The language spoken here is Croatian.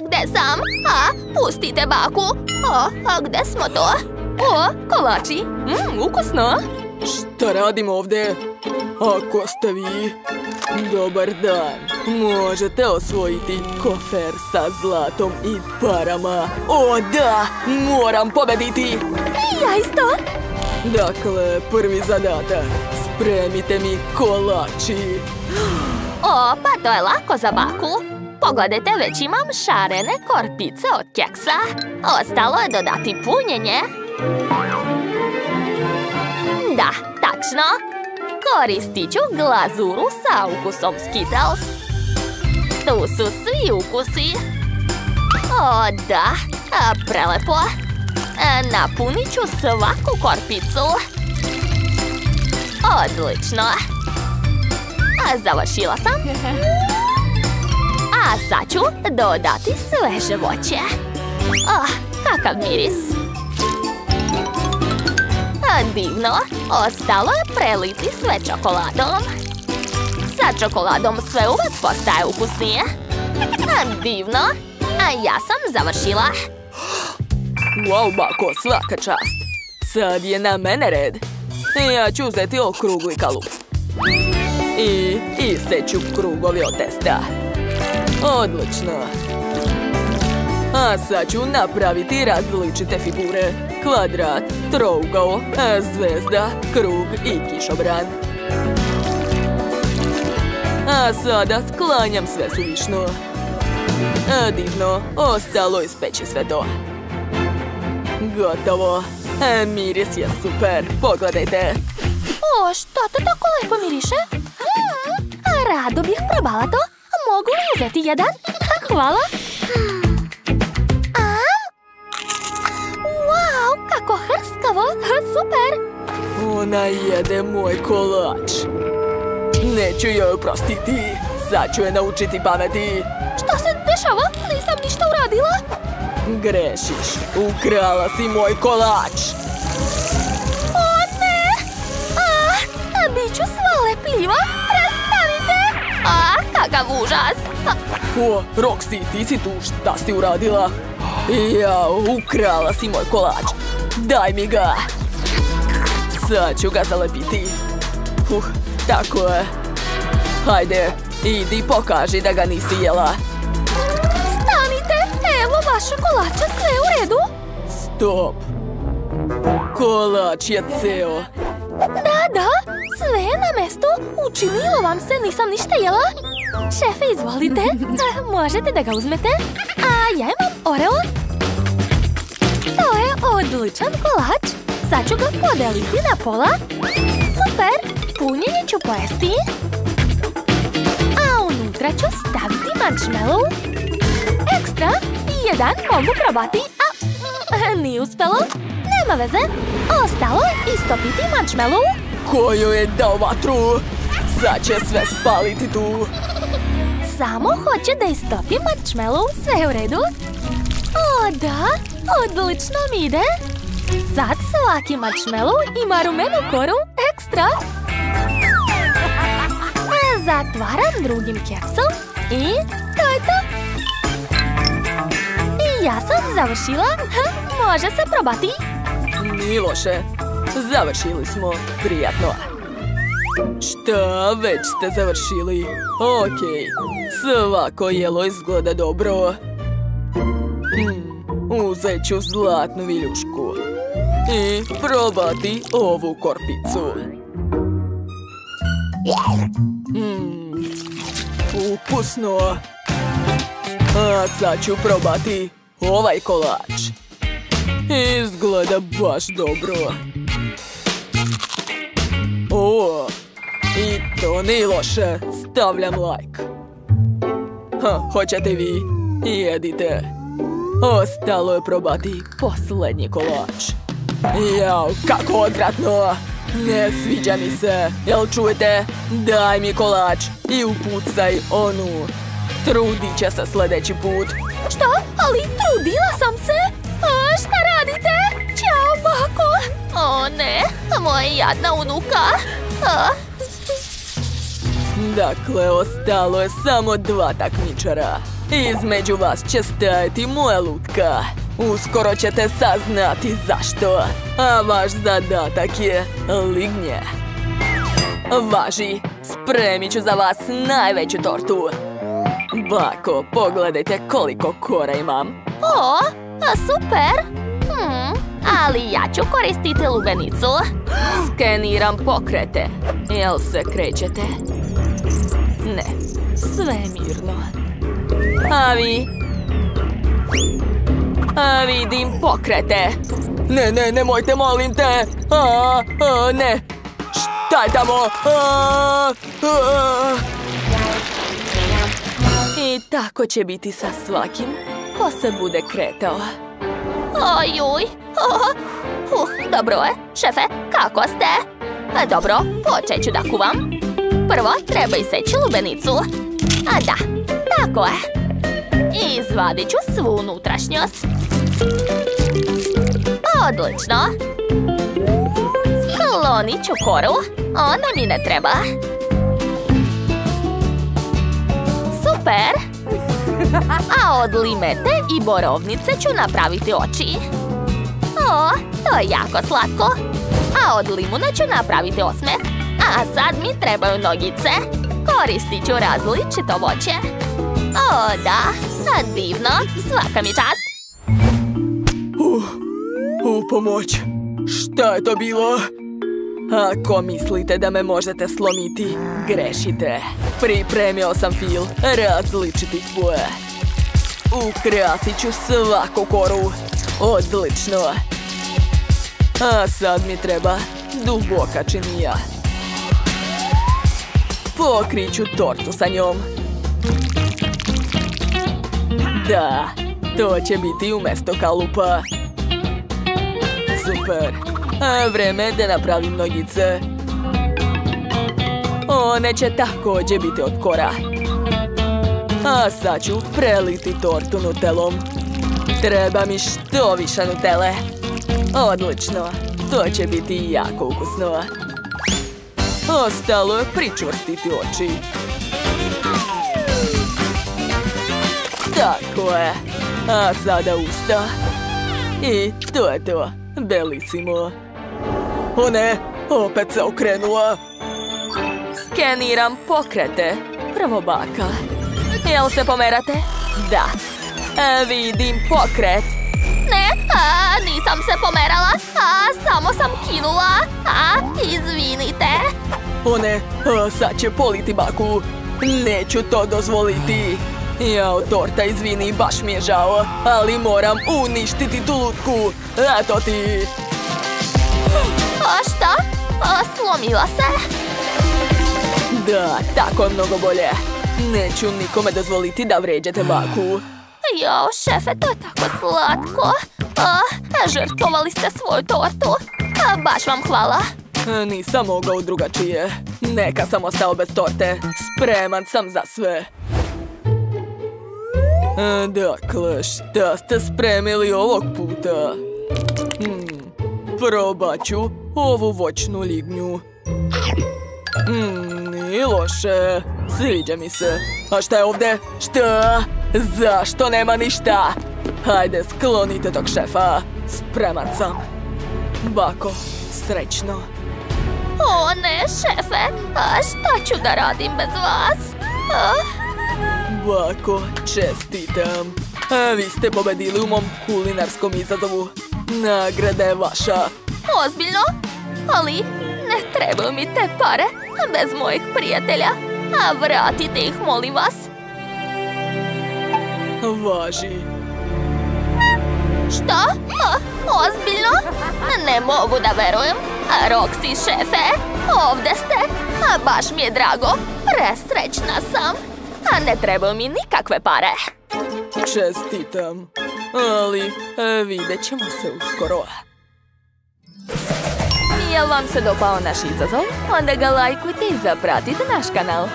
Gde sam? Pustite baku. A gde smo to? Kolači. Ukusno. Šta radimo ovdje? Ako ste vi? Dobar dan. Možete osvojiti kofer sa zlatom i parama. O da! Moram pobediti! Ja isto. Dakle, prvi zadatak. Spremite mi kolači. Pa to je lako za baku. Pogledajte, već imam šarene korpice od keksa. Ostalo je dodati punjenje. Da, tačno. Koristit ću glazuru sa ukusom Skittles. Tu su svi ukusi. O, da, prelepo. Napunit ću svaku korpicu. Odlično. Završila sam. A sad ću dodati sveže voće. Kakav miris. Divno. Ostalo je preliti sve čokoladom. Sa čokoladom sve uvek postaje ukusnije. Divno. Ja sam završila. Wow, bako, svaka čast. Sad je na mene red. Ja ću uzeti okrugli kalup. I iseću krugovi od testa. Odlično. A sad ću napraviti različite figure. Kvadrat, trougao, zvezda, krug i kišobran. A sada sklanjam sve suvišno. Divno, ostalo ispeći sve to. Gotovo. Miris je super, pogledajte. Što to tako lepo miriše? Rado bih probala to. Mogu li uzeti jedan? Hvala. Wow, kako hrskavo. Super. Ona jede moj kolač. Neću joj oprostiti. Sad ću je naučiti pameti. Šta se dešava? Nisam ništa uradila. Grešiš. Ukrala si moj kolač. O ne! Biću sva lepljiva. Prestanite! Kakav užas. O, Roxy, ti si tu. Šta si uradila? Jao, ukrala si moj kolač. Daj mi ga. Sad ću ga zalepiti. Tako je. Hajde, idi pokaži da ga nisi jela. Stanite, evo vaš kolač, sve u redu. Stop. Kolač je ceo. Da, sve je na mestu. Učinilo vam se, nisam ništa jela. Šefe, izvolite. Možete da ga uzmete. A ja imam Oreo. To je odličan kolač. Sad ću ga podeliti na pola. Super, punjenje ću pojesti. A unutra ću staviti marshmallow. Ekstra, jedan mogu probati. Nije uspelo. Nema veze. Ostalo je istopiti marshmallow. Ko joj je dao vatru? Sad će sve spaliti tu. Samo hoće da istopi marshmallow, sve je u redu. O da, odlično mi ide. Sad svaki marshmallow ima rumenu koru, ekstra. Zatvaram drugim keksom i to je to. I ja sam završila. Može se probati. Nije loše. Završili smo. Prijatno. Šta, već ste završili? Okej. Svako jelo izgleda dobro. Uzet ću zlatnu viljušku. I probati ovu korpicu. Ukusno. A sad ću probati ovaj kolač. Izgleda baš dobro. O, i to nije loše. Stavljam like. Hoćete vi? Jedite. Ostalo je probati posljednji kolač. Jao, kako odvratno. Ne sviđa mi se. Jel čujete? Daj mi kolač i upucaj onu. Trudit će se sljedeći put. Što? Ali trudila sam se. Šta radite? Ćao, bako. O ne, moja jadna unuka. Dakle, ostalo je samo 2 takmičara. Između vas će stajati moja lutka. Uskoro ćete saznati zašto. A vaš zadatak je lignje. Važi, spremit ću za vas najveću tortu. Bako, pogledajte koliko kora imam. O, super! Ali ja ću koristiti lubenicu. Skeniram pokrete. Jel se krećete? Ne, sve mirno. A vi? Vidim pokrete. Ne, nemojte, molim te. Ne. Šta je tamo? I tako će biti sa svakim ko se bude kretao. Ojuj. Dobro je. Šefe, kako ste? Dobro, počet ću da kuvam. Prvo treba iseći lubenicu. A da, tako je. Izvadit ću svu unutrašnjost. Odlično. Sklonit ću koru. Ona mi ne treba. Super. A od limete i borovnice ću napraviti oči. O, to je jako slatko. A od limuna ću napraviti osmeh. A sad mi trebaju nogice. Koristit ću različito voće. O, da. Divno. Svaka mi čast. U pomoć. Šta je to bilo? Ako mislite da me možete slomiti, grešite. Pripremio sam fil različitih boja. Ukrasit ću svaku koru. Odlično. A sad mi treba duboka činija. Pokrit ću tortu sa njom. Da, to će biti umjesto kalupa. Super. Vreme je da napravim nogice. One će također biti od kora. A sad ću preliti tortu nutelom. Treba mi što više nutele. Odlično. To će biti jako ukusno. Ostalo je pričvrstiti oči. Tako je. A sada usta. I to je to. Bellissimo. O ne, opet se okrenula. Skeniram pokrete. Prvo baka. Jel se pomerate? Da. Vidim pokret. Ne, nisam se pomerala. Samo sam kinula. Izvinite. O ne, sad će politi baku. Neću to dozvoliti. Jao, torta, izvini, baš mi je žao, ali moram uništiti tu lutku. Eto ti. Šta? Slomila se? Da, tako je mnogo bolje. Neću nikome dozvoliti da vređate baku. Jao, šefe, to je tako slatko. Žrtvovali ste svoju tortu. Baš vam hvala. Nisam mogao drugačije. Neka sam ostao bez torte. Spreman sam za sve. Dakle, šta ste spremili ovog puta? Probat ću ovu voćnu lignju. Nije loše. Sviđa mi se. A šta je ovdje? Šta? Zašto nema ništa? Hajde, sklonite tog šefa. Spreman sam. Bako, srećno. O ne, šefe. Šta ću da radim bez vas? Bako, čestitam. Vi ste pobedili u mom kulinarskom izazovu. Nagrada je vaša. Ozbiljno? Ali ne trebaju mi te pare bez mojih prijatelja. Vratite ih, molim vas. Važi. Šta? Ozbiljno? Ne mogu da verujem. Roxy, šefe, ovdje ste. Baš mi je drago. Presrećna sam. Ne trebaju mi nikakve pare. Čestitam. Ali vidjet ćemo se uskoro. Jel vam se dopao naš izazov? Onda ga lajkujte i zapratite naš kanal.